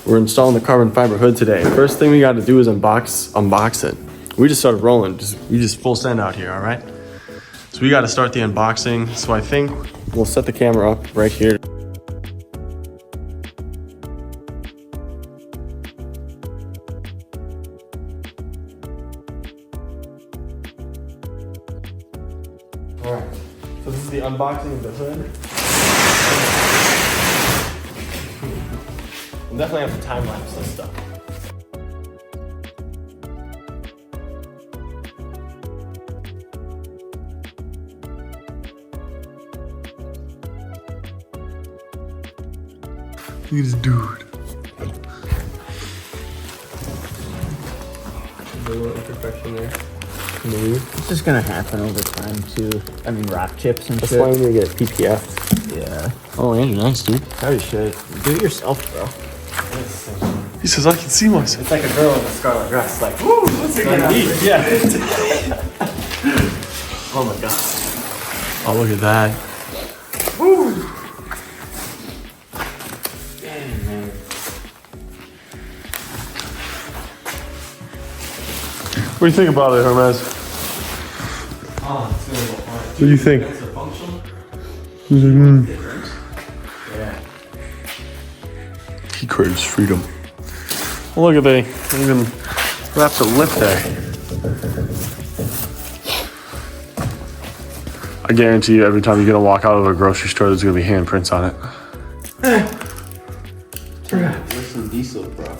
We're installing the carbon fiber hood today. First thing we got to do is unbox it. We just started rolling. We just full send out here, all right? So we got to start the unboxing. So I think we'll set the camera up right here. All right, so this is the unboxing of the hood. We'll definitely have to time lapse this stuff. Look at this dude. The little imperfection there. Maybe. It's just gonna happen over time too. I mean, rock chips and That's shit. why we need to get it PPF. Yeah. Oh, Andrew, nice, dude. Probably should. Do it yourself, bro. He says, I can see myself. It's like a girl in a scarlet dress. Like, woo, what's it gonna be? Yeah. Oh my god. Oh, look at that. Woo. Damn, man. What do you think about it, Hermes? Oh, it's gonna go hard. What do you think? It's a functional. Yeah. He craves freedom. Well, look at they even wrapped a lip there. I guarantee you, every time you're gonna walk out of a grocery store, there's gonna be handprints on it. Where's some diesel, bro?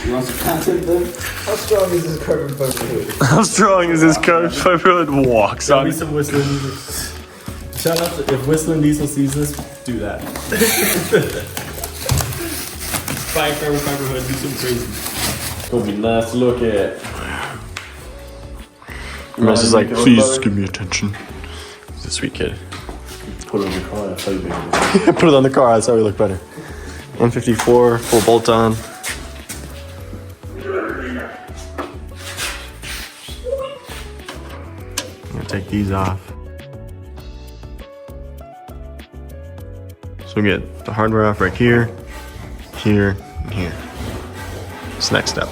You want some content then? How strong is this carbon fiber hood? How strong is this carbon fiber hood? Walks on. Be some Whistling Diesel. Shout out to if Whistling Diesel sees this, do that. Buy a carbon fiber hood, do some crazy. It's gonna be nice to look at. Hermes is like, please give me attention. He's a sweet kid. Put it on the car, that's how you make it. Put it on the car, that's how we look better. 154, full bolt on. I'm gonna take these off. So we get the hardware off right here, here, and here. It's the next step.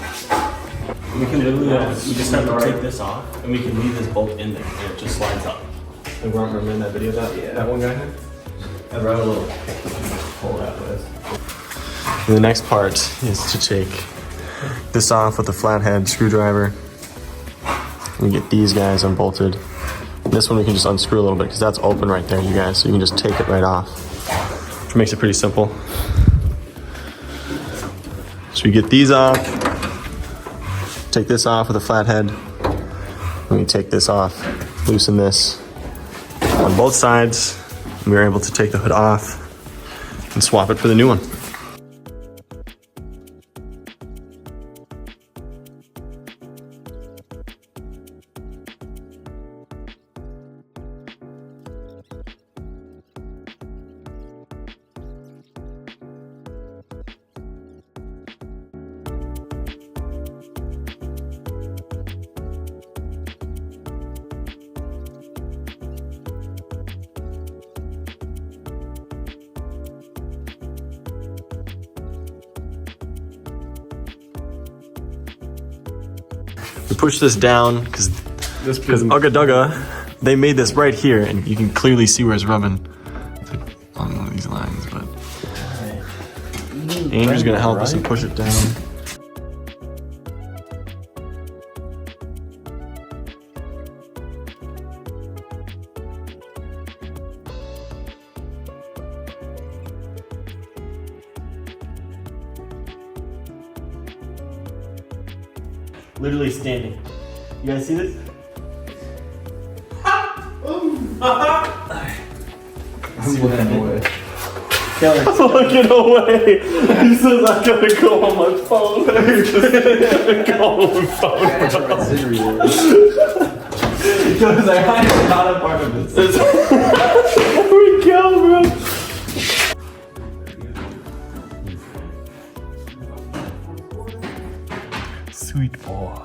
We can literally, we just have to take this off, and we can leave this bolt in there, and it just slides up. Like, remember in that video that one guy had? I brought a little pull that was. And the next part is to take this off with a flathead screwdriver. We get these guys unbolted. This one we can just unscrew a little bit because that's open right there, you guys. So you can just take it right off, which makes it pretty simple. So we get these off, take this off with a flathead. And we take this off, loosen this on both sides. And we were able to take the hood off and swap it for the new one. We push this down because ugga dugga, they made this right here, and you can clearly see where it's rubbing. It's like on one of these lines, but Andrew's gonna help us and push it down. Literally standing. You guys see this? I'm looking away. I'm looking away. He says I gotta go on my phone. I gotta go on my phone. Because I'm not a part of this. There we go, bro. Sweet boy.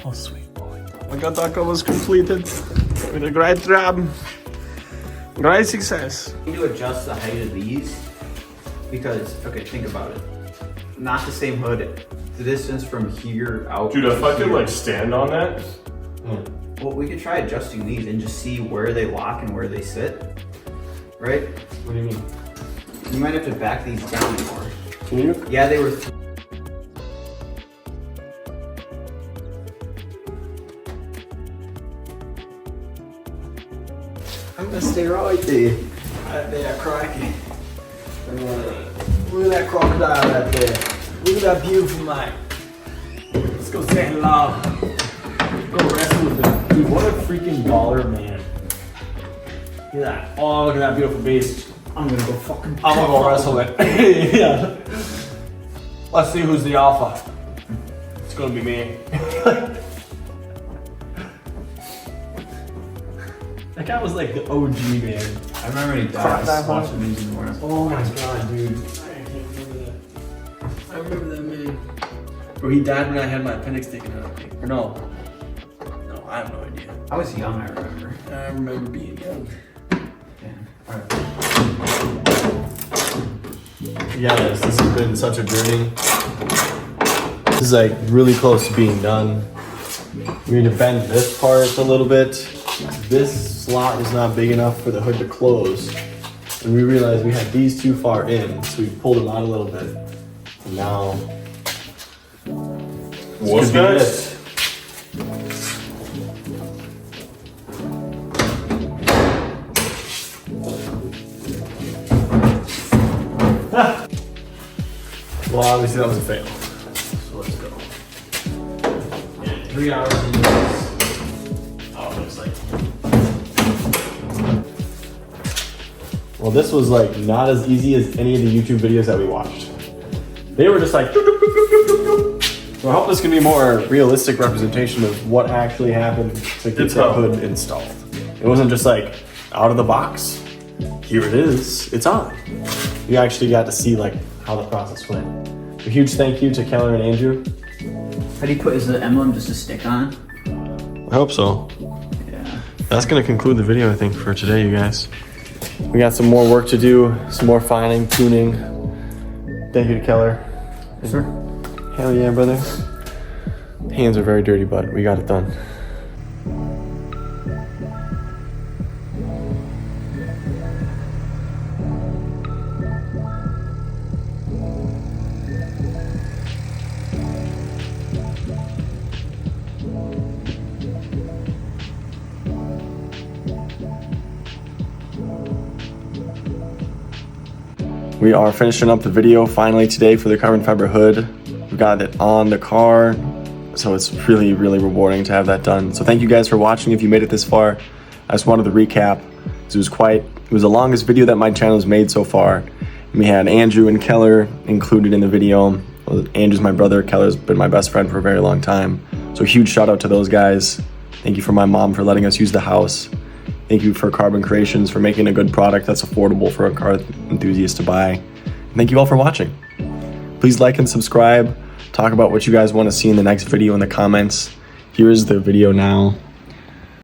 Oh, sweet boy. Ugga dugga was completed with a great job. Great success. You need to adjust the height of these Because, okay, think about it. Not the same hood. The distance from here out. Dude, if to I could here. like stand on that. Well, we could try adjusting these and just see where they lock and where they sit. Right? What do you mean? You might have to back these down more. Can you? Yeah, they were. I'm gonna stay right there. Right there, crikey. Look at that crocodile right there. Look at that beautiful mate. Let's go stand in love. Go wrestle with him. Dude, what a freaking baller, man. Look at that. Oh, look at that beautiful beast. I'm gonna go fucking. I'm gonna go wrestle it. Yeah. Let's see who's the alpha. It's gonna be me. That guy was like the OG, man. I remember when he died. I was watching these in the morning. Oh my god, dude. I can't remember that. I remember that, man. Bro, he died when I had my appendix taken out, I think. Or no. No, I have no idea. I was young, I remember. I remember being young. Damn. Alright. Yeah, guys, this has been such a journey. This is like really close to being done. We need to bend this part a little bit. This slot is not big enough for the hood to close. And we realized we had these too far in, so we pulled them out a little bit. And now, What's could be next? well, obviously that was a fail. So let's go. Yeah, 3 hours into this. Oh, it looks like. Well, this was like not as easy as any of the YouTube videos that we watched. They were just like, doop, doop, doop, doop, doop, doop. So I hope this can be a more realistic representation of what actually happened to get that hood installed. It wasn't just like out of the box. Here it is, it's on. You actually got to see like how the process went. A huge thank you to Keller and Andrew. How do you put, is the emblem just a stick on? I hope so. Yeah. That's gonna conclude the video, I think, for today, you guys. We got some more work to do, some more fining, tuning. Thank you to Keller. Sure. Hell yeah, brother. Hands are very dirty, but we got it done. We are finishing up the video finally today for the carbon fiber hood. We got it on the car, so it's really, really rewarding to have that done. So thank you guys for watching. If you made it this far, I just wanted to recap. It was the longest video that my channel has made so far. And we had Andrew and Keller included in the video. Andrew's my brother, Keller's been my best friend for a very long time. So huge shout out to those guys. Thank you for my mom for letting us use the house. Thank you for Carbon Creations for making a good product that's affordable for a car enthusiast to buy. And thank you all for watching. Please like and subscribe. Talk about what you guys want to see in the next video in the comments. Here is the video now.